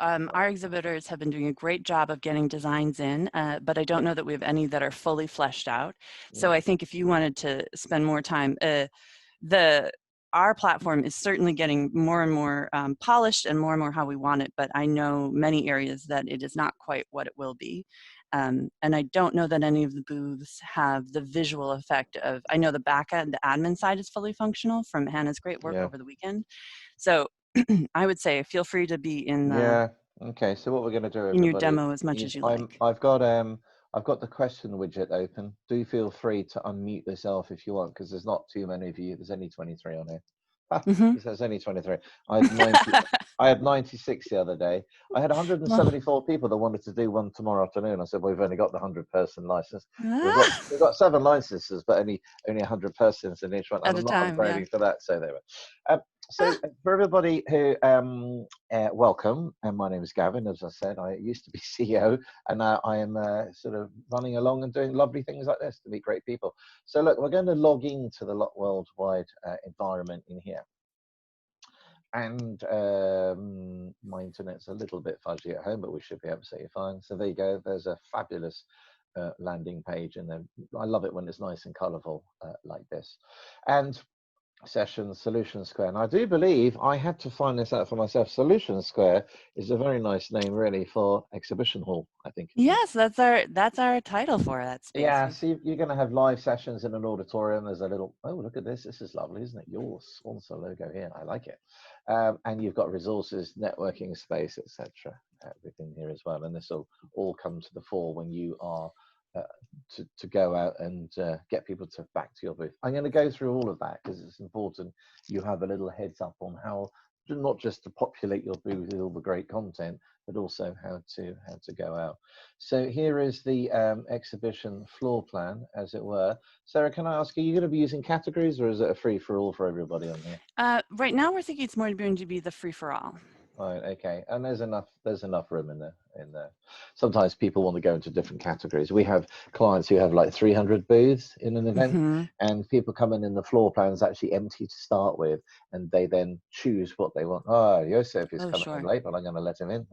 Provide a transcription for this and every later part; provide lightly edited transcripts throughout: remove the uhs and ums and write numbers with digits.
our exhibitors have been doing a great job of getting designs in, but I don't know that we have any that are fully fleshed out. So I think if you wanted to spend more time, our platform is certainly getting more and more polished and more how we want it, but I know many areas that it is not quite what it will be. And I don't know that any of the booths have the visual effect of, I know the back end, the admin side is fully functional from Hannah's great work over the weekend. So I would say feel free to be in the Okay, so what we're going to do, in your everybody, demo as much as is you like. I've got the question widget open. Do feel free to unmute yourself if you want, because there's not too many of you. There's only 23 on here. There's only 23. I had 90. I had 96 the other day. I had 174 people that wanted to do one tomorrow afternoon. I said, well, we've only got the 100-person license. We've got 7 licenses, but only 100 persons in each one. And I'm not upgrading for that. So there we go. So for everybody who welcome, and my name is Gavin. As I said, I used to be CEO, and now I am sort of running along and doing lovely things like this to meet great people. So look, we're going to log into the LocWorldWide environment in here. And my internet's a little bit fuzzy at home, but we should be absolutely fine. So there you go. There's a fabulous landing page, and then I love it when it's nice and colorful like this. And sessions, Solution Square. And I do believe I had to find this out for myself. Solution Square is a very nice name, really, for exhibition hall, I think. Yes, that's our title for that space. Yeah, so you're going to have live sessions in an auditorium. There's a little, oh, look at this. This is lovely, isn't it? Your sponsor logo here. I like it. And you've got resources, networking space, etc. Within here as well. And this will all come to the fore when you are to go out and get people to back to your booth. I'm going to go through all of that because it's important you have a little heads up on how not just to populate your booth with all the great content, but also how to go out. So here is the exhibition floor plan, as it were. Sarah, can I ask, are you going to be using categories, or is it a free-for-all for everybody on here? Right now, we're thinking it's more going to be the free-for-all. Right, okay, and there's enough room in there. Sometimes people want to go into different categories. We have clients who have like 300 booths in an event, and people come in the floor plan is actually empty to start with, and they then choose what they want. Oh, Joseph is coming in late, but I'm going to let him in.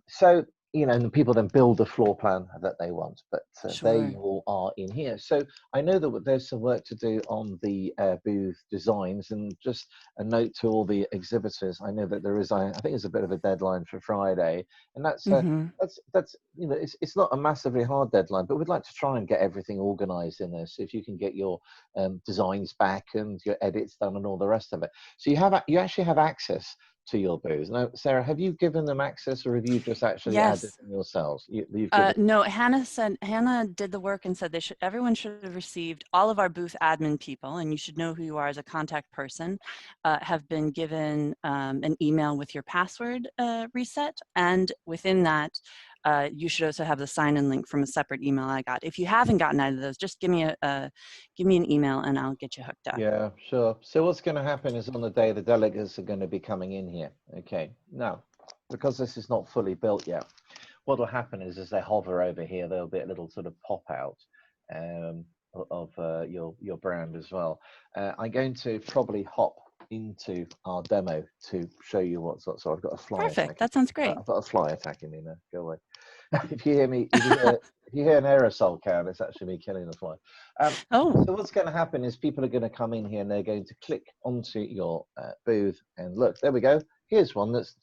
So you know, and people then build the floor plan that they want, but they all are in here. So I know that there's some work to do on the booth designs, and just a note to all the exhibitors. I know that there is, I think there's a bit of a deadline for Friday, and that's you know, it's not a massively hard deadline, but we'd like to try and get everything organized in this. If you can get your designs back and your edits done and all the rest of it, so you actually have access to your booth. Now, Sarah, have you given them access, or have you just actually added them yourselves? No, Hannah did the work and said everyone should have received, all of our booth admin people, and you should know who you are as a contact person, have been given an email with your password reset, and within that, you should also have the sign-in link from a separate email I got. If you haven't gotten either of those, just give me an email and I'll get you hooked up. Yeah, sure. So what's going to happen is on the day the delegates are going to be coming in here. Okay. Now, because this is not fully built yet, what will happen is as they hover over here, there'll be a little sort of pop out of your brand as well. I'm going to probably hop into our demo to show you what's up. So I've got a fly attack. That sounds great. I've got a fly attacking me now. Go away. If you hear me, if you hear an aerosol can, it's actually me killing the fly. So what's going to happen is people are going to come in here and they're going to click onto your booth, and look, there we go. Here's one that's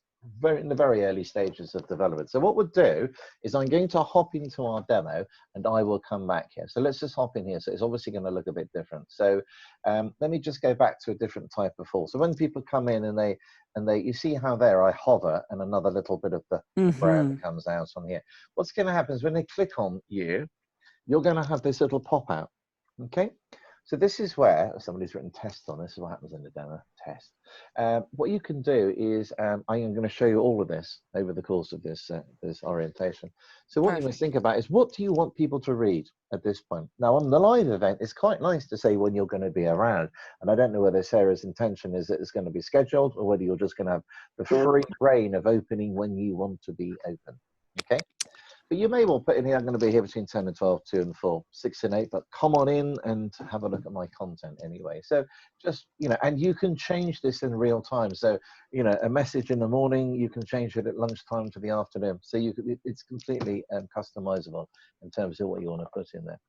in the very early stages of development. So what we'll do is I'm going to hop into our demo and I will come back here. So let's just hop in here. So it's obviously going to look a bit different. So let me just go back to a different type of fall. So when people come in and you see how there I hover and another little bit of the brand comes out on here. What's going to happen is when they click on you, you're going to have this little pop out. Okay. So this is where somebody's written test on this. Is what happens in the demo test. What you can do is I am going to show you all of this over the course of this orientation. So what you must think about is, what do you want people to read at this point? Now on the live event, it's quite nice to say when you're going to be around, and I don't know whether Sarah's intention is that it's going to be scheduled or whether you're just going to have the free reign of opening when you want to be open. Okay. But you may well put in here, I'm going to be here between 10 and 12, 2 and 4, 6 and 8, but come on in and have a look at my content anyway. So just, you know, and you can change this in real time. So, you know, a message in the morning, you can change it at lunchtime to the afternoon. So it's completely customizable in terms of what you want to put in there.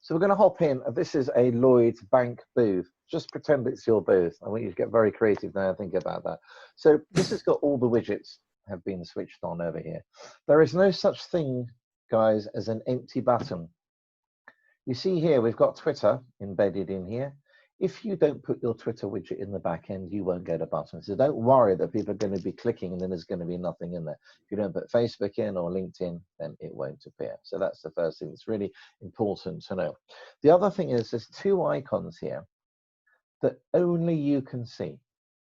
So we're going to hop in. This is a Lloyds Bank booth. Just pretend it's your booth. I want you to get very creative now and think about that. So this has got all the widgets have been switched on over here. There is no such thing, guys, as an empty button. You see here, we've got Twitter embedded in here. If you don't put your Twitter widget in the back end, you won't get a button. So don't worry that people are going to be clicking and then there's going to be nothing in there. If you don't put Facebook in or LinkedIn, then it won't appear. So that's the first thing that's really important to know. The other thing is there's two icons here that only you can see.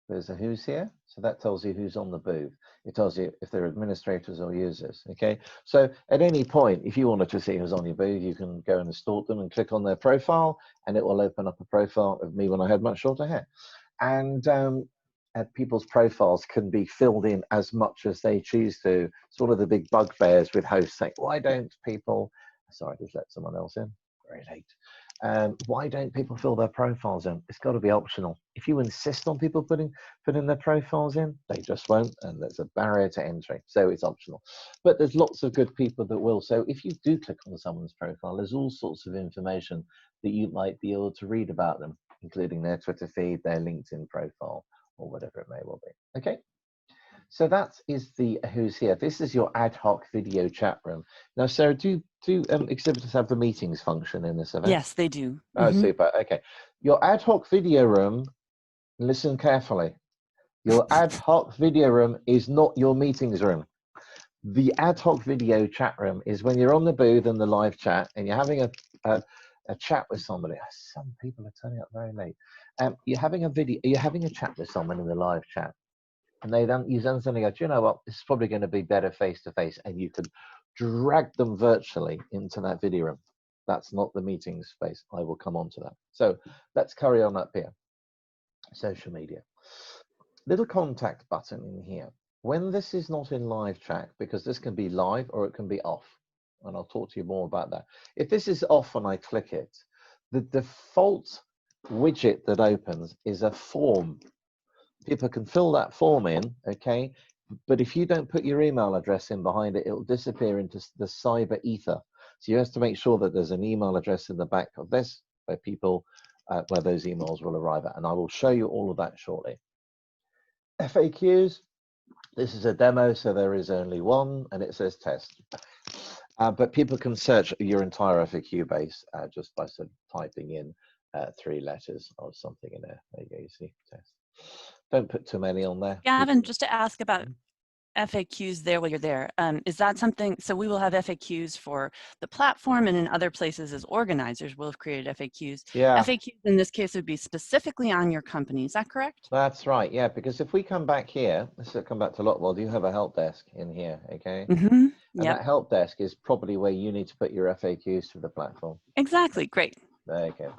There's a who's here, so that tells you who's on the booth. It tells you if they're administrators or users, okay? So at any point, if you wanted to see who's on your booth, you can go and stalk them and click on their profile, and it will open up a profile of me when I had much shorter hair. And people's profiles can be filled in as much as they choose to. It's one of the big bugbears with hosts saying, why don't people, sorry, just let someone else in, very late. Why don't people fill their profiles in? It's got to be optional. If you insist on people putting their profiles in, they just won't, and there's a barrier to entry, so it's optional. But there's lots of good people that will. So if you do click on someone's profile, there's all sorts of information that you might be able to read about them, including their Twitter feed, their LinkedIn profile, or whatever it may well be. Okay. So that is the who's here. This is your ad hoc video chat room. Now, Sarah, do exhibitors have the meetings function in this event? Yes, they do. Oh, super. Okay. Your ad hoc video room, listen carefully. Your ad hoc video room is not your meetings room. The ad hoc video chat room is when you're on the booth and the live chat and you're having a chat with somebody. Some people are turning up very late. You're having a chat with someone in the live chat. And you then suddenly go, do you know what? This is probably going to be better face to face, and you could drag them virtually into that video room. That's not the meeting space. I will come on to that. So let's carry on up here. Social media. Little contact button in here. When this is not in live chat, because this can be live or it can be off, and I'll talk to you more about that. If this is off when I click it, the default widget that opens is a form. People can fill that form in, okay? But if you don't put your email address in behind it, it'll disappear into the cyber ether. So you have to make sure that there's an email address in the back of this where where those emails will arrive at. And I will show you all of that shortly. FAQs, this is a demo, so there is only one, and it says test. But people can search your entire FAQ base just by sort of typing in 3 letters or something in there. There you go, you see, test. Don't put too many on there. Gavin, just to ask about FAQs there while you're there, is that something, so we will have FAQs for the platform, and in other places as organizers we'll have created FAQs. Yeah. FAQs in this case would be specifically on your company, is that correct? That's right, yeah, because if we come back here, let's come back to LocWorld, you have a help desk in here, okay? Mm-hmm. And that help desk is probably where you need to put your FAQs for the platform. Exactly, great. There you go.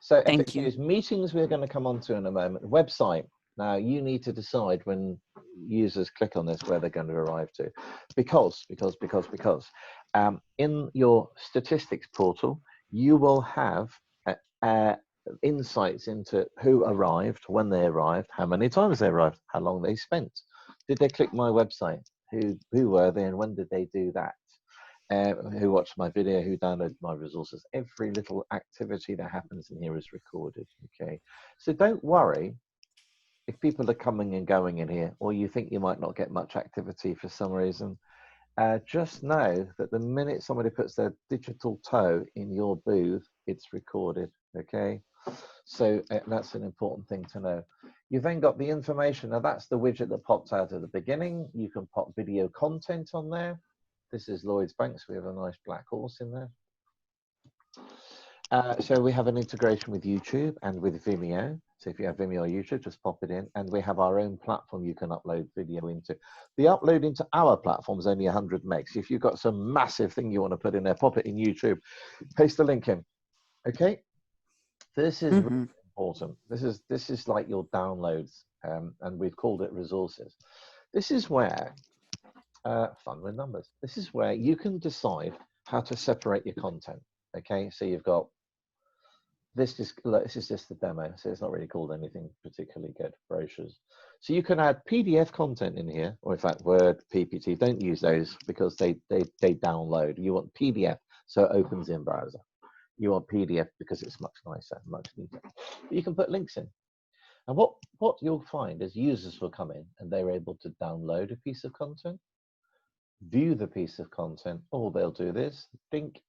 So Thank FAQs, you. Meetings we're going to come on to in a moment. Website, now you need to decide when users click on this where they're going to arrive to. Because in your statistics portal, you will have insights into who arrived, when they arrived, how many times they arrived, how long they spent. Did they click my website? Who were they and when did they do that? Who watched my video, who downloaded my resources. Every little activity that happens in here is recorded, okay? So don't worry if people are coming and going in here, or you think you might not get much activity for some reason. Just know that the minute somebody puts their digital toe in your booth, it's recorded, okay? So that's an important thing to know. You've then got the information. Now that's the widget that popped out at the beginning. You can pop video content on there. This is Lloyds Banks. We have a nice black horse in there. So we have an integration with YouTube and with Vimeo. So if you have Vimeo or YouTube, just pop it in. And we have our own platform you can upload video into. The upload into our platform is only 100 megs. If you've got some massive thing you want to put in there, pop it in YouTube. Paste the link in. Okay. This is really important. This is like your downloads, and we've called it resources. This is where fun with numbers. This is where you can decide how to separate your content. Okay, so you've got this is just the demo, so it's not really called anything particularly good. Brochures. So you can add PDF content in here, or in fact Word, PPT. Don't use those because they download. You want PDF, so it opens in browser. You want PDF because it's much nicer, much neater. But you can put links in. And what you'll find is users will come in and they're able to download a piece of content, view the piece of content, or they'll do this, think,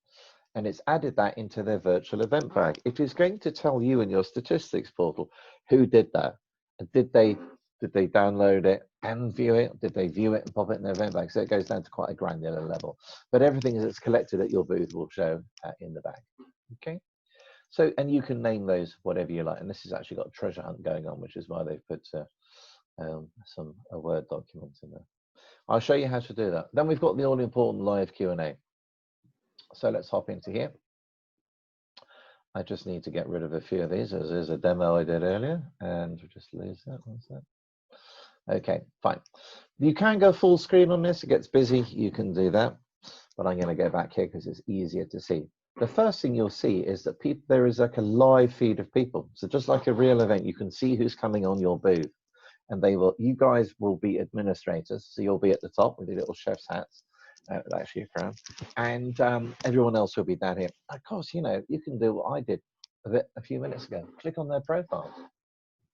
and it's added that into their virtual event bag. It is going to tell you in your statistics portal who did that. Did they download it and view it? Did they view it and pop it in their event bag? So it goes down to quite a granular level. But everything that's collected at your booth will show in the bag. Okay. So, and you can name those whatever you like. And this has actually got a treasure hunt going on, which is why they've put a Word document in there. I'll show you how to do that. Then we've got the all-important live Q&A. So let's hop into here. I just need to get rid of a few of these, as there's a demo I did earlier, and we'll just lose that. What's that? Okay, fine. You can go full screen on this. It gets busy. You can do that, but I'm going to go back here because it's easier to see. The first thing you'll see is that there is like a live feed of people. So just like a real event, you can see who's coming on your booth, and you guys will be administrators. So you'll be at the top with your little chef's hats. Actually a crown, and everyone else will be down here. Of course, you know, you can do what I did a few minutes ago. Click on their profile.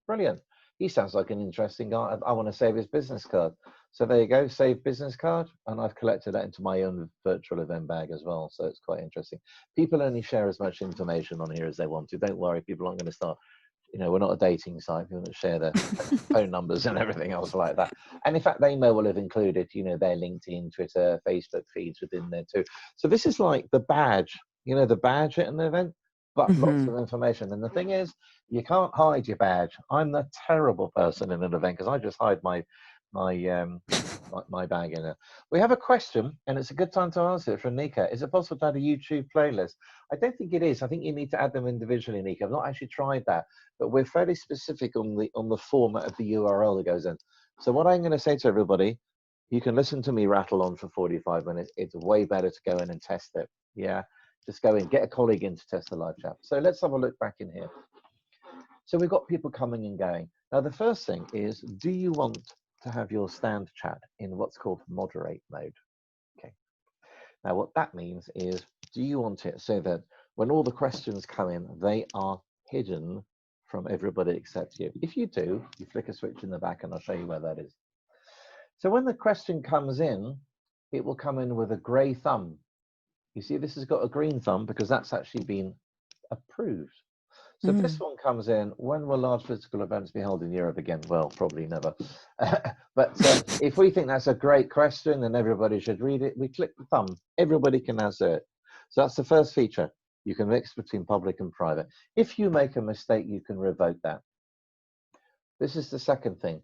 Brilliant. He sounds like an interesting guy. I want to save his business card. So there you go, save business card, and I've collected that into my own virtual event bag as well. So it's quite interesting. People only share as much information on here as they want to. Don't worry, people aren't going to start. You know, we're not a dating site. People share their phone numbers and everything else like that. And in fact, they may well have included, you know, their LinkedIn, Twitter, Facebook feeds within there too. So this is like the badge, you know, the badge at an event, but lots of information. And the thing is, you can't hide your badge. I'm the terrible person in an event because I just hide my bag in it. We have a question, and it's a good time to answer it from Nika. Is it possible to add a YouTube playlist? I don't think it is. I think you need to add them individually, Nika. I've not actually tried that, but we're fairly specific on the format of the URL that goes in. So what I'm going to say to everybody, you can listen to me rattle on for 45 minutes. It's way better to go in and test it. Yeah, just go in, get a colleague in to test the live chat. So let's have a look back in here. So we've got people coming and going. Now, the first thing is, do you want to have your stand chat in what's called moderate mode? Okay. Now, what that means is, do you want it so that when all the questions come in, they are hidden from everybody except you? If you do, you flick a switch in the back, and I'll show you where that is. So when the question comes in, it will come in with a gray thumb. You see, this has got a green thumb because that's actually been approved. So if this one comes in, when will large physical events be held in Europe again? Well, probably never. But if we think that's a great question and everybody should read it, we click the thumb. Everybody can answer it. So that's the first feature. You can mix between public and private. If you make a mistake, you can revoke that. This is the second thing.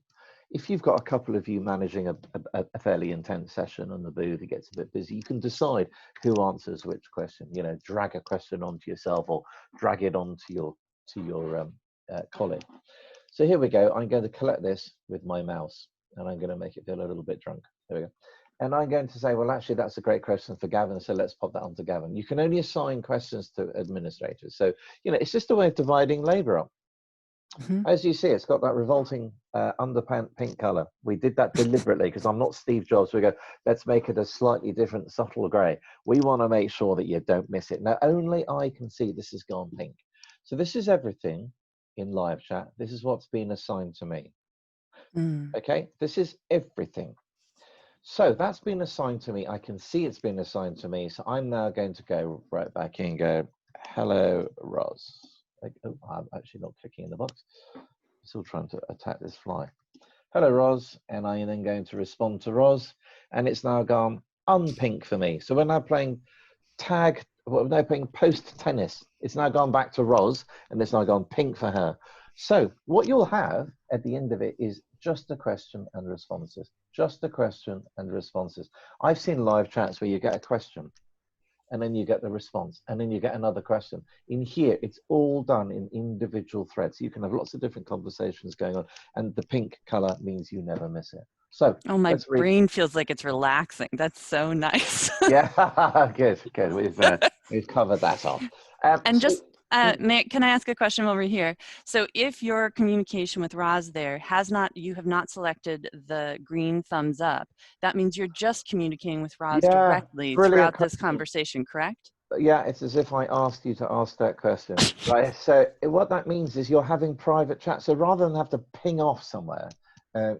If you've got a couple of you managing a fairly intense session on the booth, it gets a bit busy, you can decide who answers which question. You know, drag a question onto yourself or drag it onto your colleague. So here we go. I'm going to collect this with my mouse, and I'm going to make it feel a little bit drunk. There we go. And I'm going to say, well, actually, that's a great question for Gavin, so let's pop that onto Gavin. You can only assign questions to administrators. So, you know, it's just a way of dividing labor up. As you see, it's got that revolting underpant pink color. We did that deliberately because I'm not Steve Jobs. We go, let's make it a slightly different, subtle gray. We want to make sure that you don't miss it. Now, only I can see this has gone pink. So this is everything in live chat. This is what's been assigned to me. Okay, this is everything. So that's been assigned to me. I can see it's been assigned to me. So I'm now going to go right back in and go, hello, Roz. Oh, I'm actually not clicking in the box. I'm still trying to attack this fly. Hello, Roz. And I'm then going to respond to Roz. And it's now gone unpink for me. So we're now playing we're now playing post tennis. It's now gone back to Roz, and it's now gone pink for her. So what you'll have at the end of it is just a question and responses. Just a question and responses. I've seen live chats where you get a question, and then you get the response, and then you get another question. In here, it's all done in individual threads. You can have lots of different conversations going on, and the pink color means you never miss it. So Oh, my let's read. brain feels like it's relaxing. That's so nice. Yeah, good, good. We've covered that off. And So just, can I ask a question while we're here? So if your communication with Roz there you have not selected the green thumbs up, that means you're just communicating with Roz yeah, directly brilliant throughout this question. conversation, correct? Yeah, it's as if I asked you to ask that question, right? So what that means is you're having private chat. So rather than have to ping off somewhere,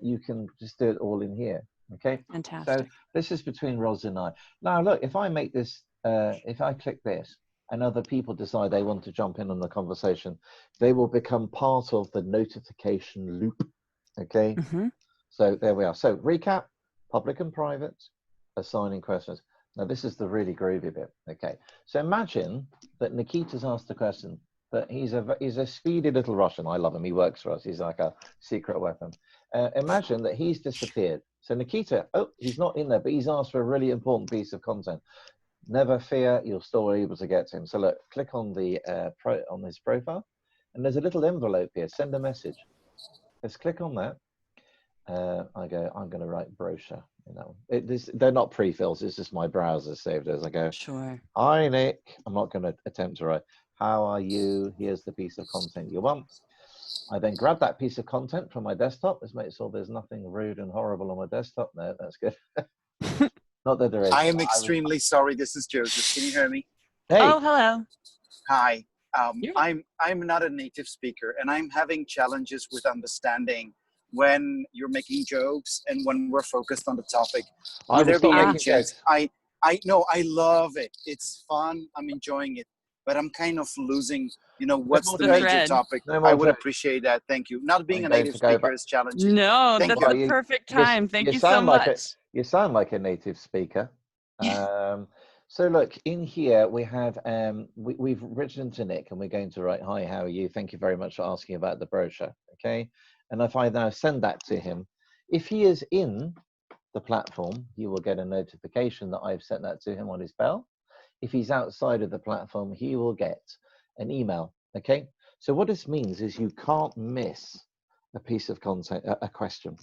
you can just do it all in here. Okay. So Fantastic. this is between Roz and I. Now, look, if I make this, if I click this, and other people decide they want to jump in on the conversation, they will become part of the notification loop. Okay. Mm-hmm. So there we are. So recap, public and private, assigning questions. Now this is the really groovy bit. Okay. So imagine that Nikita's asked a question, but he's a speedy little Russian. I love him. He works for us. He's like a secret weapon. Imagine that he's disappeared. So Nikita, oh, he's not in there, but he's asked for a really important piece of content. Never fear, you're still able to get to him. So look, click on the on his profile, and there's a little envelope here. Send a message. Let's click on that. I'm going to write brochure. They're not pre-fills. It's just my browser saved as I go. Sure. Hi, Nick. I'm not going to attempt to write. How are you? Here's the piece of content you want. I then grab that piece of content from my desktop. Let's make sure there's nothing rude and horrible on my desktop. No, that's good. Not that there is. I am extremely sorry. This is Joseph. Can you hear me? Hey. Oh, hello. Hi. You're I'm not a native speaker, and I'm having challenges with understanding when you're making jokes and when we're focused on the topic. I Would will there be stop any making chance? jokes. I know I love it. It's fun. I'm enjoying it, but I'm kind of losing. What's more the the jokes. major thread. topic? No I more would jokes. appreciate that. Thank you. Not being I'm a going native to go speaker back. is challenging. No, Thank that's you. the perfect Yes, time. Thank you you so sound like much. you sound like a native speaker. So look, in here we have we've written to Nick, and we're going to write, hi, how are you? Thank you very much for asking about the brochure. Okay, and if I now send that to him, if he is in the platform, you will get a notification that I've sent that to him on his bell. If he's outside of the platform, he will get an email. Okay, so what this means is you can't miss a piece of content, a question.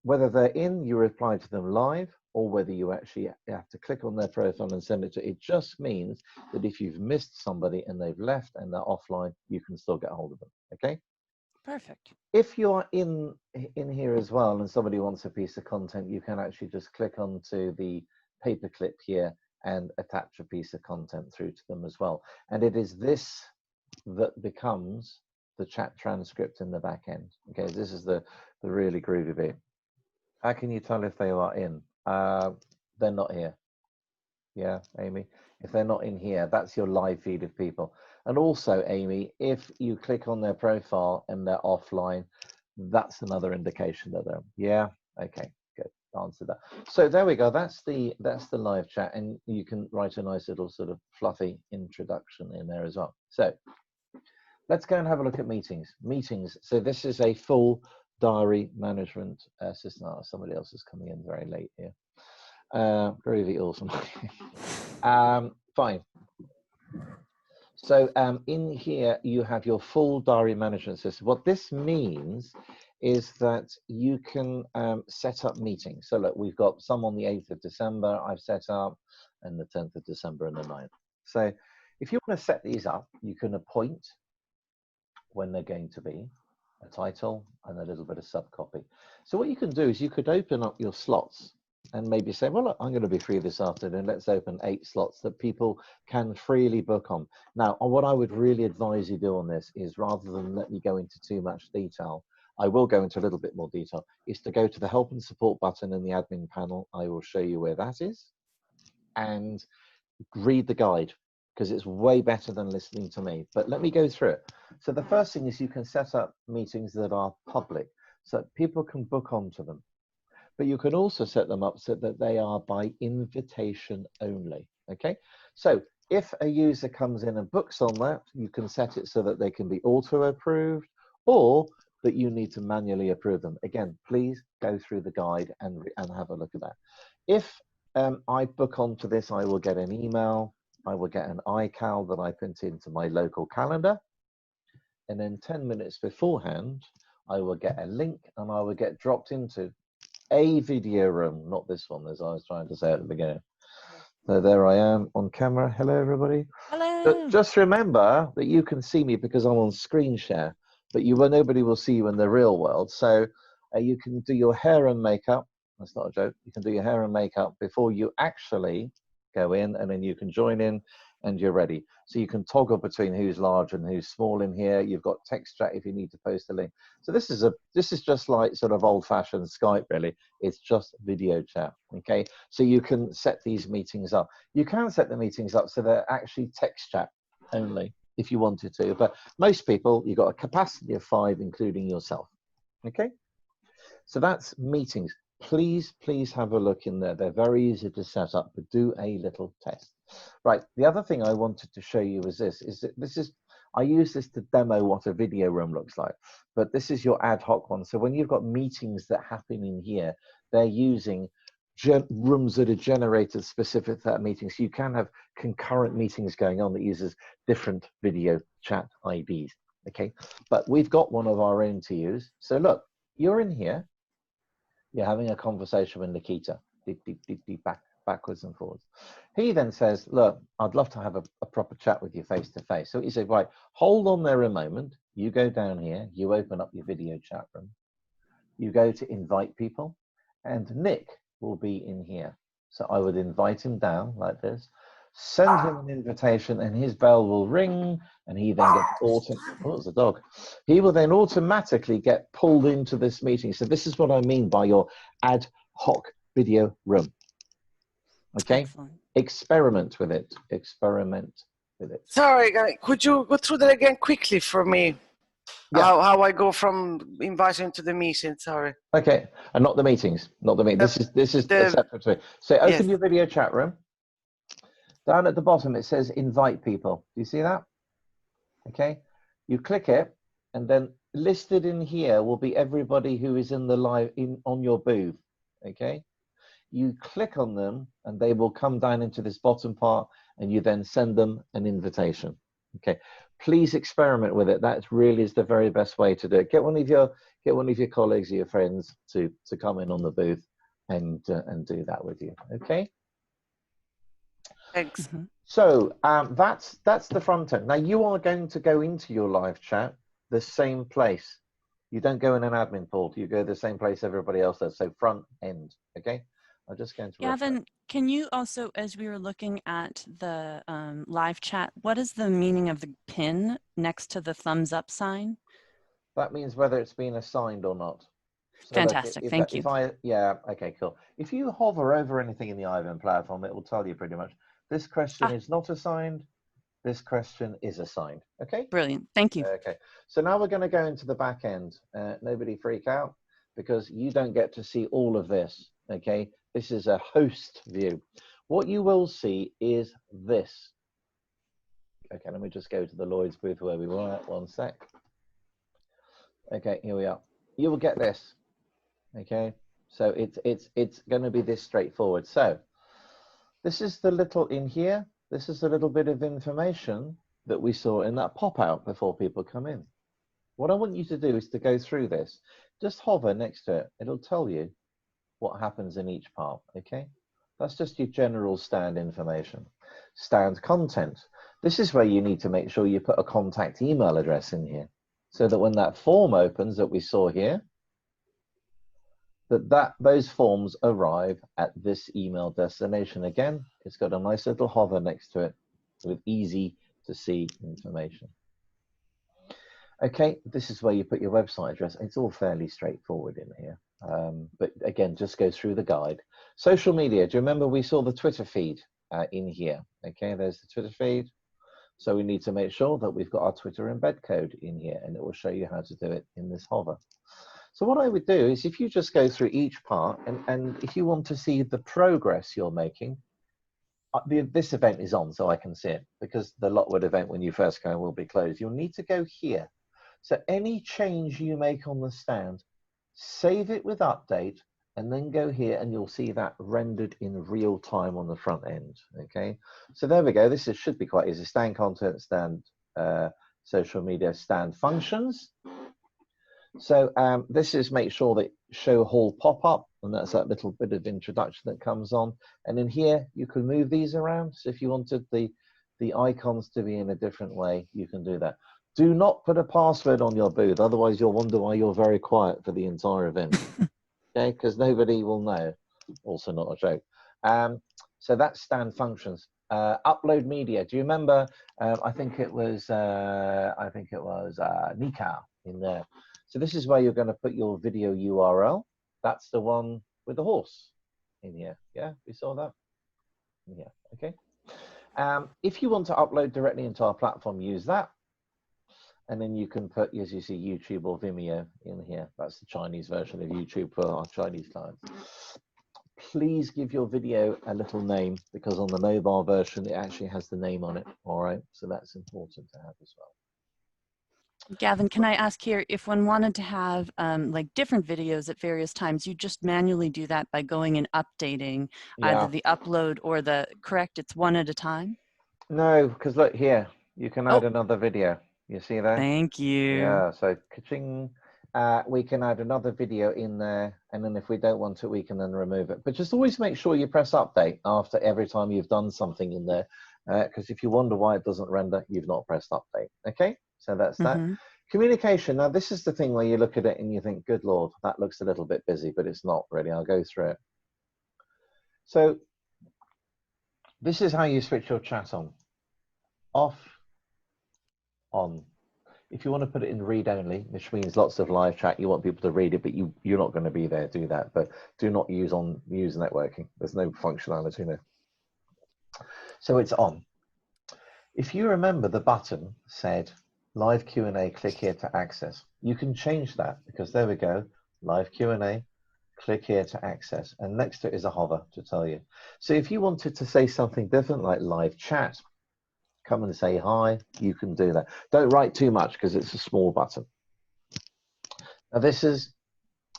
Whether they're in, you reply to them live, or whether you actually have to click on their profile and send it to. It just means that if you've missed somebody and they've left and they're offline, you can still get hold of them. Okay. Perfect. If you are in here as well and somebody wants a piece of content, you can actually just click onto the paperclip here and attach a piece of content through to them as well. And it is this that becomes the chat transcript in the back end. Okay, this is the really groovy bit. How can you tell if they are in? They're not here. Yeah, Amy. If they're not in here, that's your live feed of people. And also, Amy, if you click on their profile and they're offline, that's another indication that they're. Yeah. Okay. Good. Answer that. So there we go. That's the live chat, and you can write a nice little sort of fluffy introduction in there as well. So let's go and have a look at meetings. Meetings. So this is a full diary management system. Oh, somebody else is coming in very late here. Groovy, awesome. Fine. So in here, you have your full diary management system. What this means is that you can set up meetings. So look, we've got some on the 8th of December I've set up, and the 10th of December and the 9th. So if you want to set these up, you can appoint when they're going to be, a title and a little bit of subcopy. So what you can do is you could open up your slots and maybe say, well, look, I'm going to be free this afternoon. Let's open 8 slots that people can freely book on. Now, what I would really advise you do on this is, rather than let me go into too much detail, I will go into a little bit more detail, is to go to the help and support button in the admin panel. I will show you where that is, and read the guide, because it's way better than listening to me. But let me go through it. So the first thing is you can set up meetings that are public, so that people can book onto them. But you can also set them up so that they are by invitation only. Okay, so if a user comes in and books on that, you can set it so that they can be auto approved, or that you need to manually approve them. Again, please go through the guide and have a look at that. If I book onto this, I will get an email, I will get an iCal that I print into my local calendar, and then 10 minutes beforehand, I will get a link and I will get dropped into a video room, not this one, as I was trying to say at the beginning. So there I am on camera. Hello, everybody. Hello. Just remember that you can see me because I'm on screen share, but nobody will see you in the real world. So you can do your hair and makeup. That's not a joke. You can do your hair and makeup before you actually go in, and then you can join in and you're ready. So you can toggle between who's large and who's small in here. You've got text chat if you need to post a link. So this is just like sort of old-fashioned Skype, really. It's just video chat, okay? So you can set these meetings up. You can set the meetings up so they're actually text chat only if you wanted to, but most people, you've got a capacity of 5, including yourself, okay? So that's meetings. Please have a look in there. They're very easy to set up, but do a little test. Right, the other thing I wanted to show you is I use this to demo what a video room looks like, but this is your ad hoc one. So when you've got meetings that happen in here, they're using rooms that are generated specific to that meeting. So you can have concurrent meetings going on that uses different video chat IDs, okay? But we've got one of our own to use. So look, you're in here. You're having a conversation with Nikita, backwards and forwards. He then says, look, I'd love to have a proper chat with you face to face. So he said, right, hold on there a moment. You go down here, you open up your video chat room. You go to invite people, and Nick will be in here. So I would invite him down like this, send him an invitation, and his bell will ring, and he then gets oh, it's a dog. He will then automatically get pulled into this meeting. So this is what I mean by your ad hoc video room. Okay. Excellent. Experiment with it. Experiment with it. Sorry, could you go through that again quickly for me? Yeah. How I go from inviting to the meeting? Sorry. Okay, and not the meetings. Not the meeting. This is a separate thing. So open your video chat room. Down at the bottom it says invite people. Do you see that? Okay. You click it, and then listed in here will be everybody who is in the live on your booth. Okay. You click on them and they will come down into this bottom part, and you then send them an invitation. Okay, please experiment with it. That really is the very best way to do it. Get one of your colleagues or your friends to come in on the booth and do that with you. Okay. Thanks. Mm-hmm. So that's the front end. Now you are going to go into your live chat the same place. You don't go in an admin portal. You go the same place everybody else does. So front end. Okay. I'm just going to Gavin, can you also, as we were looking at the live chat, what is the meaning of the pin next to the thumbs up sign? That means whether it's been assigned or not. So fantastic. Thank you. Yeah, okay, cool. If you hover over anything in the Ivan platform, it will tell you pretty much this question is not assigned. This question is assigned. Okay. Brilliant. Thank you. Okay. So now we're going to go into the back end. Nobody freak out, because you don't get to see all of this. Okay. This is a host view. What you will see is this. Okay, let me just go to the Lloyd's booth where we were at. 1 sec. Okay, here we are. You will get this. Okay, so it's going to be this straightforward. So this is the little in here. This is a little bit of information that we saw in that pop out before people come in. What I want you to do is to go through this. Just hover next to it. It'll tell you what happens in each part. Okay, that's just your general stand information. Stand content. This is where you need to make sure you put a contact email address in here, so that when that form opens that we saw here, those forms arrive at this email destination. Again, it's got a nice little hover next to it with easy to see information. Okay, this is where you put your website address. It's all fairly straightforward in here. But again, just go through the guide. Social media. Do you remember we saw the Twitter feed in here? Okay, there's the Twitter feed. So we need to make sure that we've got our Twitter embed code in here, and it will show you how to do it in this hover. So what I would do is, if you just go through each part, and if you want to see the progress you're making, this event is on, so I can see it, because the LocWorld event when you first go will be closed. You'll need to go here. So any change you make on the stand, save it with update, and then go here, and you'll see that rendered in real time on the front end. Okay, so there we go. This should be quite easy. Stand content, stand social media, stand functions. So this is make sure that show hall pop-up And that's that little bit of introduction that comes on. And in here, you can move these around. So if you wanted the icons to be in a different way, you can do that. Do not put a password on your booth, otherwise you'll wonder why you're very quiet for the entire event. Okay, because nobody will know. Also not a joke. So that's stand functions. Upload media. Do you remember? I think it was Nikau in there. So this is where you're going to put your video URL. That's the one with the horse in here. Yeah, we saw that. Yeah. Okay. If you want to upload directly into our platform, use that. And then you can put, as you see, YouTube or Vimeo in here. That's the Chinese version of YouTube for our Chinese clients. Please give your video a little name, because on the mobile version, it actually has the name on it. All right. So that's important to have as well. Gavin, can I ask here, if one wanted to have like different videos at various times, you just manually do that by going and updating either the upload or the, correct, it's one at a time? No, because look here, you can add another video. You see there? Thank you. Yeah, so ka-ching. We can add another video in there, and then if we don't want it, we can then remove it. But just always make sure you press update after every time you've done something in there, because if you wonder why it doesn't render, you've not pressed update. Okay, so that's that. Communication. Now, this is the thing where you look at it and you think, good Lord, that looks a little bit busy, but it's not really. I'll go through it. So this is how you switch your chat on. Off, on. If you want to put it in read only, which means lots of live chat, you want people to read it, but you're not going to be there, do that. But do not use networking. There's no functionality there. So it's on. If you remember, the button said live Q&A, click here to access. You can change that, because there we go, live Q&A, click here to access. And next to it is a hover to tell you. So if you wanted to say something different, like live chat, come and say hi, you can do that. Don't write too much, because it's a small button. Now this is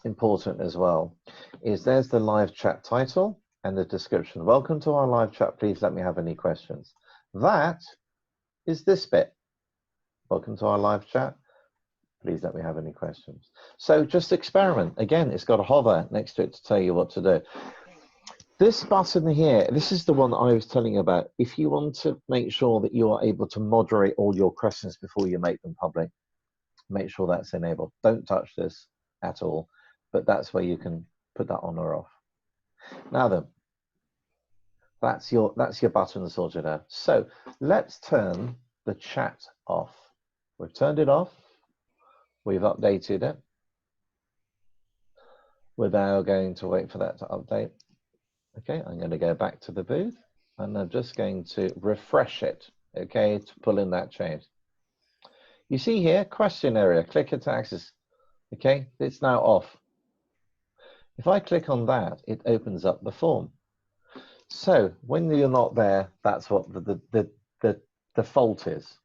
important as well, is there's the live chat title and the description. Welcome to our live chat, please let me have any questions. That is this bit. Welcome to our live chat, please let me have any questions. So just experiment. Again, it's got a hover next to it to tell you what to do. This button here, this is the one I was telling you about. If you want to make sure that you are able to moderate all your questions before you make them public, make sure that's enabled. Don't touch this at all, but that's where you can put that on or off. Now then, that's your button sorted out. So let's turn the chat off. We've turned it off. We've updated it. We're now going to wait for that to update. Okay, I'm going to go back to the booth, and I'm just going to refresh it, okay, to pull in that change. You see here, question area, click here to access. Okay, it's now off. If I click on that, it opens up the form. So when you're not there, that's what the default is.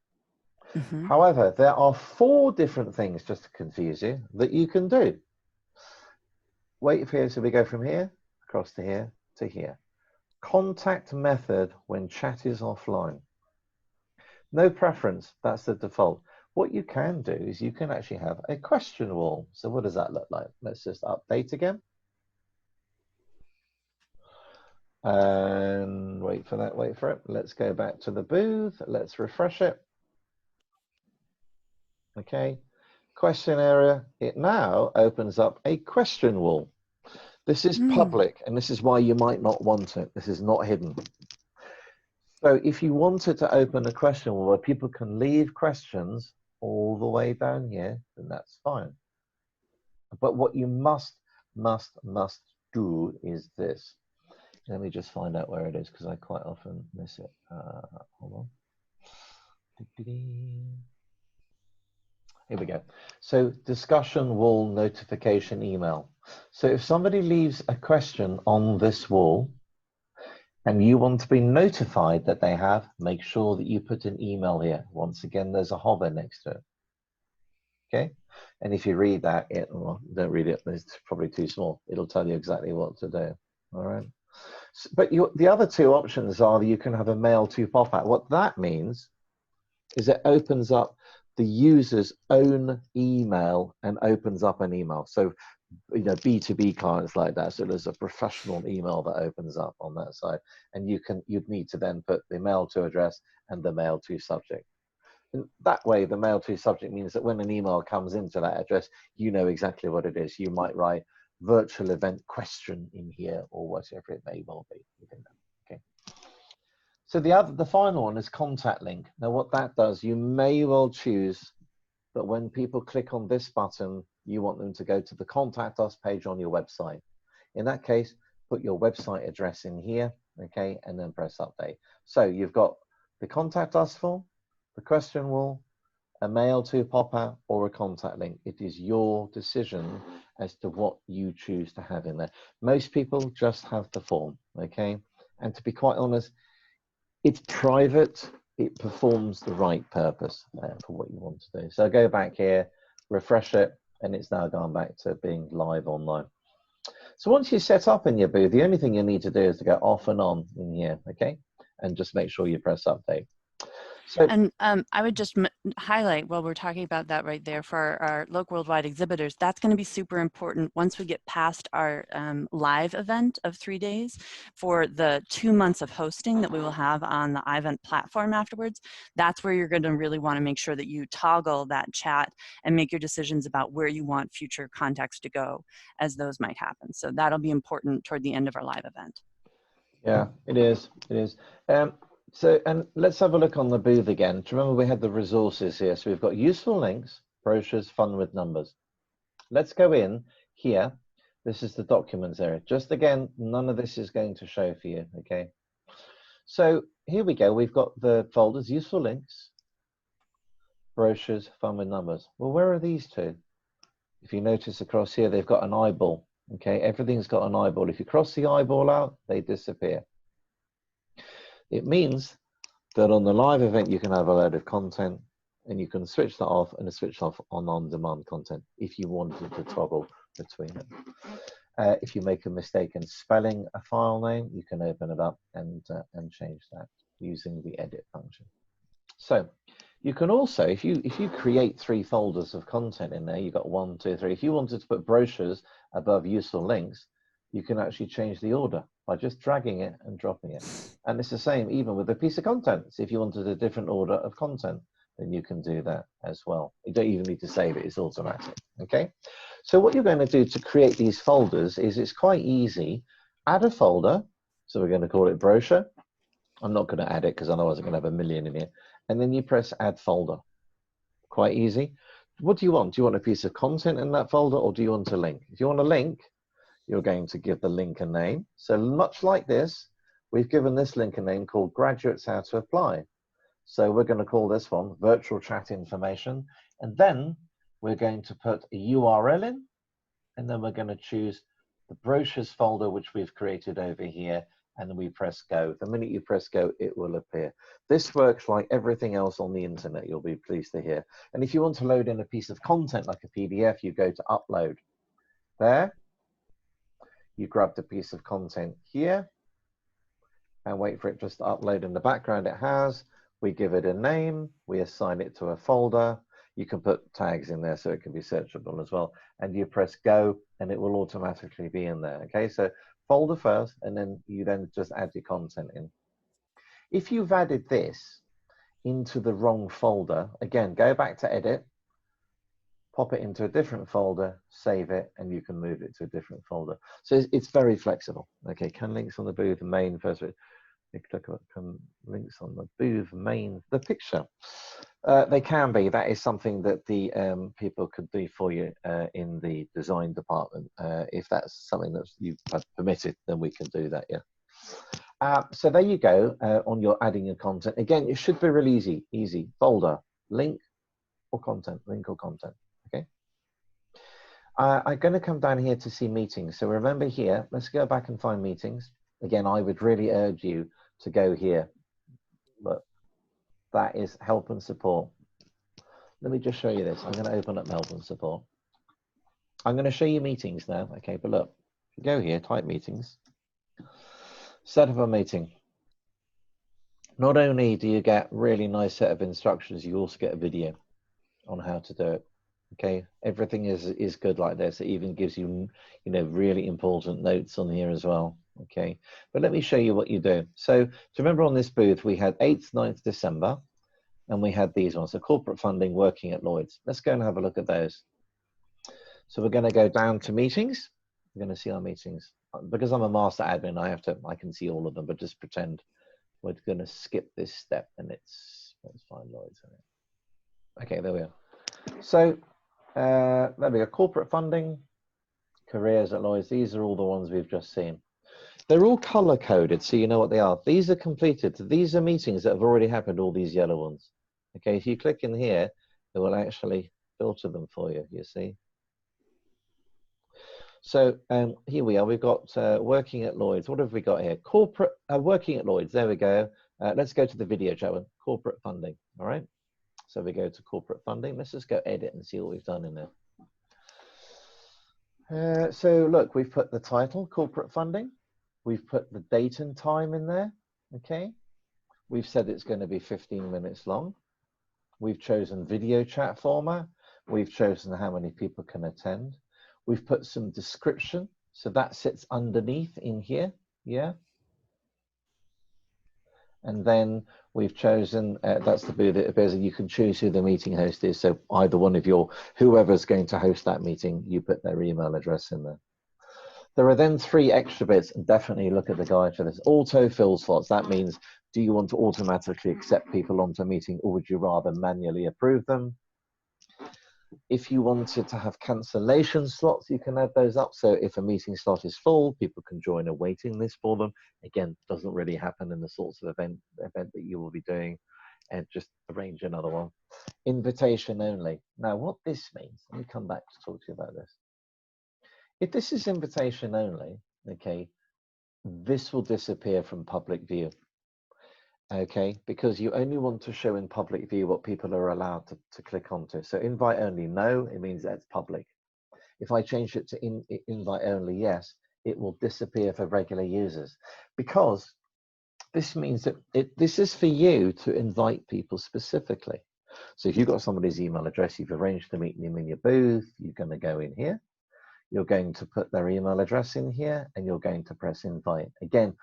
However, there are 4 different things, just to confuse you, that you can do. Wait for here, so we go from here, across to here, to here. Contact method when chat is offline. No preference, that's the default. What you can do is you can actually have a question wall. So what does that look like? Let's just update again. And wait for that, wait for it. Let's go back to the booth. Let's refresh it. Okay, question area. It now opens up a question wall. This is public, and this is why you might not want it. This is not hidden. So if you wanted to open a question wall where people can leave questions all the way down here, then that's fine. But what you must do is this. Let me just find out where it is, because I quite often miss it. Hold on. Here we go. So discussion wall notification email. So if somebody leaves a question on this wall and you want to be notified that they have, make sure that you put an email here. Once again, there's a hover next to it. Okay. And if you read that, well, don't read it, it's probably too small. It'll tell you exactly what to do. All right. But the other 2 options are that you can have a mail to pop-out. What that means is it opens up the user's own email and opens up an email. So B2B clients like that. So there's a professional email that opens up on that side, and you'd need to then put the mail to address and the mail to subject. And that way, the mail to subject means that when an email comes into that address, you know exactly what it is. You might write virtual event question in here, or whatever it may well be. Okay. So the final one is contact link. Now, what that does, you may well choose that when people click on this button, you want them to go to the Contact Us page on your website. In that case, put your website address in here, okay, and then press update. So you've got the Contact Us form, the question wall, a mail to pop-out, or a contact link. It is your decision as to what you choose to have in there. Most people just have the form, okay? And to be quite honest, it's private. It performs the right purpose for what you want to do. So go back here, refresh it, and it's now gone back to being live online. So once you set up in your booth, the only thing you need to do is to go off and on in here, okay? And just make sure you press update. So, and I would just highlight while we're talking about that right there for our LocWorldWide exhibitors, that's going to be super important once we get past our live event of 3 days for the 2 months of hosting that we will have on the iVent platform afterwards. That's where you're going to really want to make sure that you toggle that chat and make your decisions about where you want future contacts to go as those might happen. So that'll be important toward the end of our live event. Yeah, it is. It is. So, and let's have a look on the booth again. Do you remember we had the resources here? So we've got useful links, brochures, fun with numbers. Let's go in here. This is the documents area. Just again, none of this is going to show for you, okay? So here we go. We've got the folders, useful links, brochures, fun with numbers. Well, where are these two? If you notice across here, they've got an eyeball, okay? Everything's got an eyeball. If you cross the eyeball out, they disappear. It means that on the live event, you can have a load of content and you can switch that off and switch off on-demand content if you wanted to toggle between them. If you make a mistake in spelling a file name, you can open it up and change that using the edit function. So you can also, if you create 3 folders of content in there, you've got 1, 2, 3. If you wanted to put brochures above useful links, you can actually change the order by just dragging it and dropping it. And it's the same even with a piece of content. So if you wanted a different order of content, then you can do that as well. You don't even need to save it, it's automatic, okay? So what you're going to do to create these folders is it's quite easy. Add a folder, so we're going to call it brochure. I'm not going to add it because otherwise I'm going to have a million in here. And then you press add folder. Quite easy. What do you want? Do you want a piece of content in that folder or do you want a link? If you want a link, you're going to give the link a name. So much like this, we've given this link a name called Graduates How to Apply. So we're going to call this one virtual chat information. And then we're going to put a URL in, and then we're going to choose the brochures folder, which we've created over here, and then we press go. The minute you press go, it will appear. This works like everything else on the internet, you'll be pleased to hear. And if you want to load in a piece of content like a PDF, you go to upload. There. You grab the piece of content here and wait for it just to upload. In the background it has. We give it a name. We assign it to a folder. You can put tags in there so it can be searchable as well. And you press go and it will automatically be in there. Okay, so folder first and then you just add your content in. If you've added this into the wrong folder, again, go back to edit, pop it into a different folder, save it, and you can move it to a different folder. So it's very flexible. Okay, can links on the booth main first? Can links on the booth main the picture? They can be. That is something that the people could do for you in the design department. If that's something that you've permitted, then we can do that. Yeah. So there you go on your adding your content. Again, it should be really easy. Easy folder, link or content, link or content. Okay. I'm going to come down here to see meetings. So remember here, let's go back and find meetings. Again, I would really urge you to go here. But that is help and support. Let me just show you this. I'm going to open up help and support. I'm going to show you meetings now. Okay, but look, if you go here, type meetings, set up a meeting. Not only do you get really nice set of instructions, you also get a video on how to do it. Okay, everything is good like this. It even gives you, you know, really important notes on here as well. Okay, but let me show you what you do. So, do you remember on this booth we had 8th, 9th December, and we had these ones, so corporate funding, working at Lloyd's. Let's go and have a look at those. So we're going to go down to meetings. We're going to see our meetings. Because I'm a master admin, I can see all of them, but just pretend we're going to skip this step, and let's find Lloyd's. Okay, there we are. So there we go, corporate funding, careers at Lloyd's. These are all the ones we've just seen. They're all color coded, so you know what they are. These are completed. These are meetings that have already happened, all these yellow ones. Okay, if you click in here, it will actually filter them for you, you see. So here we are, we've got working at Lloyd's. What have we got here? Corporate, working at Lloyd's, there we go. Let's go to the video chat one, corporate funding, all right? So we go to corporate funding. Let's just go edit and see what we've done in there. So look, we've put the title, corporate funding. We've put the date and time in there, okay? We've said it's going to be 15 minutes long. We've chosen video chat format. We've chosen how many people can attend. We've put some description, so that sits underneath in here, yeah? And then we've chosen, that's the booth that appears, and you can choose who the meeting host is. So either one of whoever's going to host that meeting, you put their email address in there. There are then 3 extra bits, and definitely look at the guide for this. Auto fill slots, that means, do you want to automatically accept people onto a meeting, or would you rather manually approve them? If you wanted to have cancellation slots, you can add those up. So if a meeting slot is full, people can join a waiting list for them. Again, doesn't really happen in the sorts of event that you will be doing, and just arrange another one. Invitation only. Now, what this means, let me come back to talk to you about this. If this is invitation only, okay, this will disappear from public view. Okay, because you only want to show in public view what people are allowed to click onto. So invite only, no, it means that's public. If I change it to invite only, yes, it will disappear for regular users, because this means that this is for you to invite people specifically. So if you've got somebody's email address, you've arranged to meet them in your booth, you're going to go in here, you're going to put their email address in here, and you're going to press invite. Again,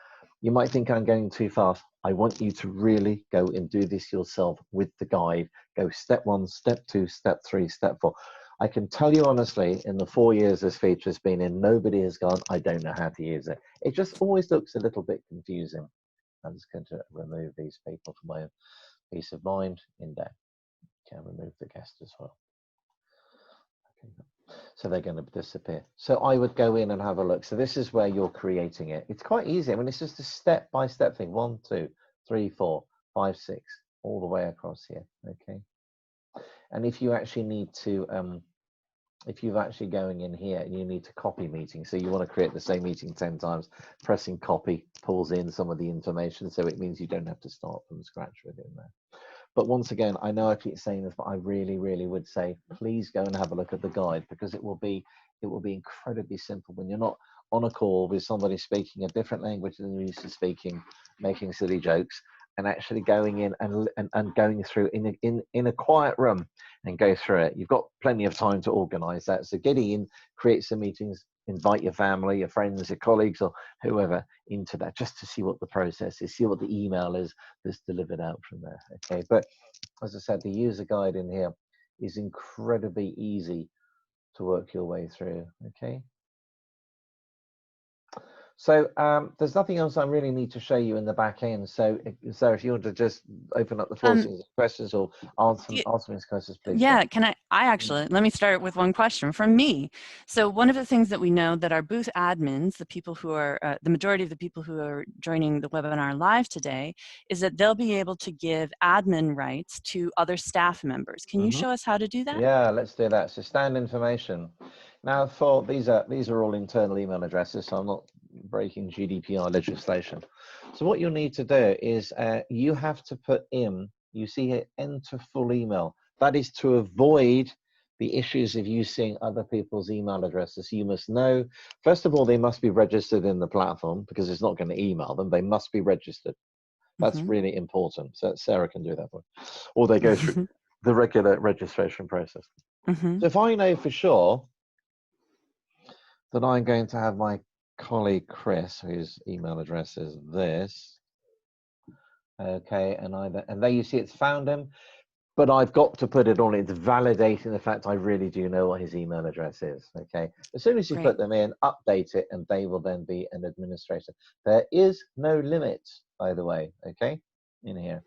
you might think I'm going too fast. I want you to really go and do this yourself with the guide. Go step 1, step 2, step 3, step 4. I can tell you honestly, in the 4 years this feature's been in, nobody has gone, I don't know how to use it. It just always looks a little bit confusing. I'm just going to remove these people for my own peace of mind. In there, can remove the guest as well. Okay. So they're going to disappear. So I would go in and have a look. So this is where you're creating it. It's quite easy. I mean, it's just a step-by-step thing. 1, 2, 3, 4, 5, 6, all the way across here. Okay. And if you actually need to, if you're actually going in here and you need to copy meetings, so you want to create the same meeting 10 times, pressing copy pulls in some of the information. So it means you don't have to start from scratch within there. But once again, I know I keep saying this, but I really, really would say, please go and have a look at the guide, because it will be incredibly simple when you're not on a call with somebody speaking a different language than you're used to speaking, making silly jokes, and actually going in and going through in a quiet room and go through it. You've got plenty of time to organize that. So get in, create some meetings, invite your family, your friends, your colleagues, or whoever into that, just to see what the process is, see what the email is that's delivered out from there. Okay, but as I said, the user guide in here is incredibly easy to work your way through. Okay. So there's nothing else I really need to show you in the back end. So if you want to just open up the floor to questions or answer these questions, please. Yeah, can I actually, let me start with one question from me. So one of the things that we know that our booth admins, the people who are, the majority of the people who are joining the webinar live today, is that they'll be able to give admin rights to other staff members. Can you show us how to do that? Yeah, let's do that. So stand information. Now for these are all internal email addresses, so I'm not breaking GDPR legislation. So what you'll need to do is you have to put in, you see here, enter full email. That is to avoid the issues of you seeing other people's email addresses. You must know, first of all, they must be registered in the platform, because it's not going to email them. They must be registered. That's really important. So Sarah can do that for you. Or they go through the regular registration process. So if I know for sure that I'm going to have my colleague Chris, whose email address is this, okay, and there you see it's found him, but I've got to put it on. It's validating the fact I really do know what his email address is, okay? As soon as you Great. put them in, update it, and they will then be an administrator. There is no limit, by the way, okay, in here.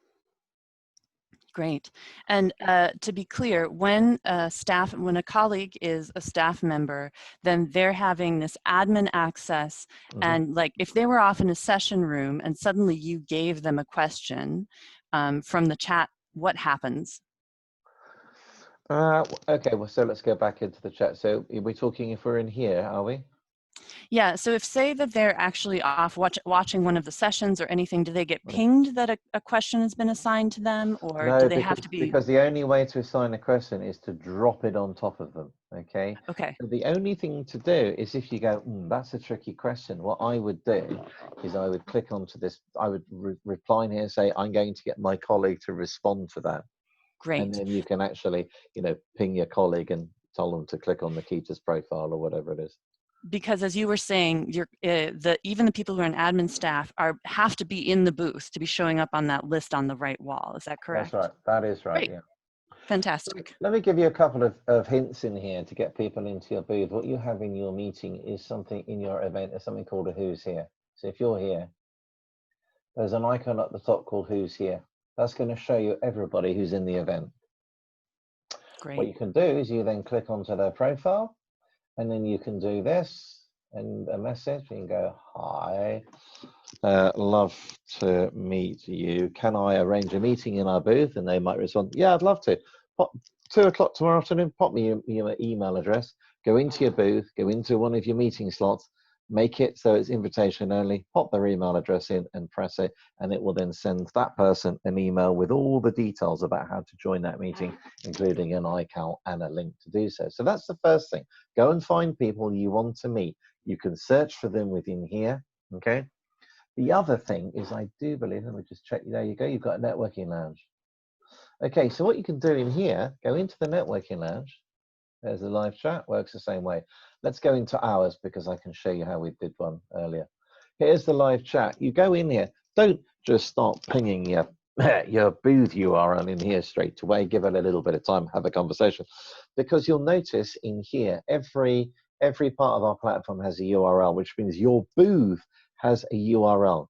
Great. And to be clear, when a colleague is a staff member, then they're having this admin access. And like if they were off in a session room and suddenly you gave them a question from the chat, what happens? Okay, well, so let's go back into the chat. So we're talking if we're in here, are we? Yeah, so if say that they're actually off watching one of the sessions or anything, do they get pinged that a question has been assigned to them, or do No, they have to be? because the only way to assign a question is to drop it on top of them, okay? Okay. So the only thing to do is if you go, that's a tricky question, what I would do is I would click onto this, I would reply in here and say, I'm going to get my colleague to respond to that. Great. And then you can actually, ping your colleague and tell them to click on Nikita's profile or whatever it is. Because as you were saying, even the people who are in admin staff have to be in the booth to be showing up on that list on the right wall. Is that correct? That's right. That is right. Great. Yeah. Fantastic. Let me give you a couple of hints in here to get people into your booth. What you have in your meeting is something in your event. There's something called a Who's Here. So if you're here, there's an icon at the top called Who's Here. That's going to show you everybody who's in the event. Great. What you can do is you then click onto their profile, and then you can do this and a message. You can go, hi, love to meet you. Can I arrange a meeting in our booth? And they might respond, yeah, I'd love to. 2 o'clock tomorrow afternoon, pop me your email address, go into your booth, go into one of your meeting slots, make it so it's invitation only, pop their email address in and press it, and it will then send that person an email with all the details about how to join that meeting, including an iCal and a link to do so. So that's the first thing. Go and find people you want to meet. You can search for them within here, okay? The other thing is I do believe, let me just check, there you go, you've got a networking lounge. Okay, so what you can do in here, go into the networking lounge. There's the live chat, works the same way. Let's go into ours because I can show you how we did one earlier. Here's the live chat. You go in here, don't just start pinging your booth URL in here straight away. Give it a little bit of time, have a conversation. Because you'll notice in here, every part of our platform has a URL, which means your booth has a URL.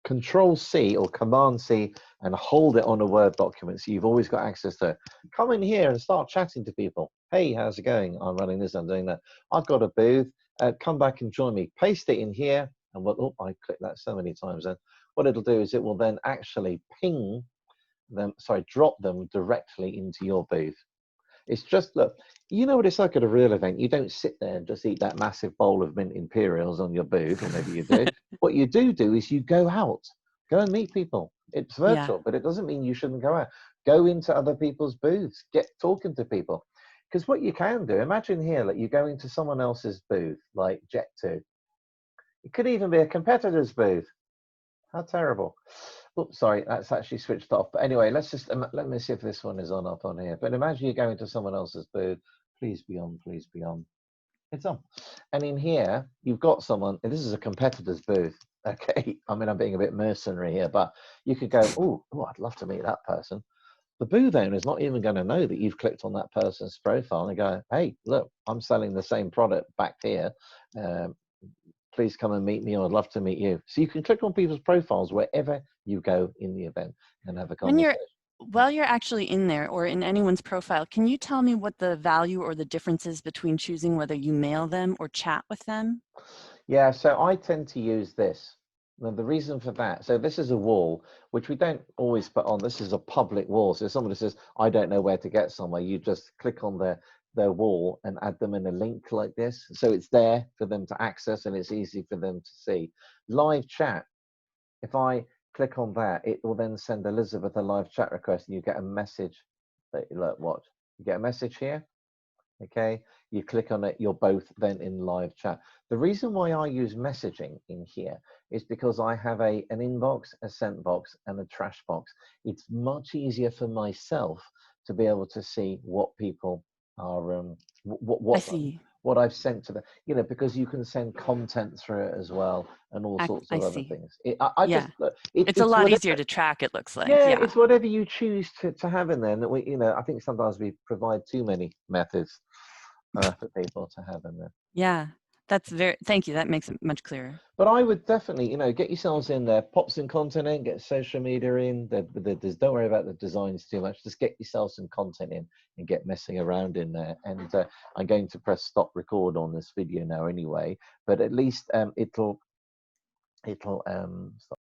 Control C or Command C and hold it on a Word document so you've always got access to it. Come in here and start chatting to people. Hey, how's it going? I'm running this, I'm doing that. I've got a booth. Come back and join me. Paste it in here. And I clicked that so many times then. What it'll do is it will then actually ping them, drop them directly into your booth. It's just, look, you know what it's like at a real event. You don't sit there and just eat that massive bowl of mint imperials on your booth, or maybe you do. What you do is you go out, go and meet people. It's virtual, but it doesn't mean you shouldn't go out. Go into other people's booths, get talking to people. Because what you can do, imagine here, like you go into someone else's booth, like Jet2. It could even be a competitor's booth. How terrible. Oops, sorry, that's actually switched off. But anyway, let me see if this one is on up on here. But imagine you go into someone else's booth. Please be on, please be on. It's on. And in here, you've got someone, and this is a competitor's booth. Okay, I mean, I'm being a bit mercenary here, but you could go, oh, I'd love to meet that person. The booth owner is not even going to know that you've clicked on that person's profile and go, hey, look, I'm selling the same product back here. Please come and meet me, or I'd love to meet you. So you can click on people's profiles wherever you go in the event and have a conversation. While you're actually in there or in anyone's profile, can you tell me what the value or the difference is between choosing whether you mail them or chat with them? Yeah, so I tend to use this. Now, the reason for that, so this is a wall, which we don't always put on. This is a public wall. So if somebody says, I don't know where to get somewhere, you just click on their wall and add them in a link like this. So it's there for them to access and it's easy for them to see. Live chat, if I click on that, it will then send Elizabeth a live chat request and you get a message that, look, watch. You get a message here, okay? You click on it, you're both then in live chat. The reason why I use messaging in here is because I have an inbox, a sent box, and a trash box. It's much easier for myself to be able to see what people I see. what I've sent to them, you know, because you can send content through it as well and all sorts I of other see. things. I Yeah. just look, It's a it's lot whatever. easier to track, it looks like. Yeah, Yeah. it's whatever you choose to have in there. And that we, you know, I think sometimes we provide too many methods for people to have in there. Yeah. Thank you. That makes it much clearer. But I would definitely, you know, get yourselves in there, pop some content in, get social media in. Don't worry about the designs too much. Just get yourself some content in and get messing around in there. And I'm going to press stop record on this video now anyway. But at least it'll stop.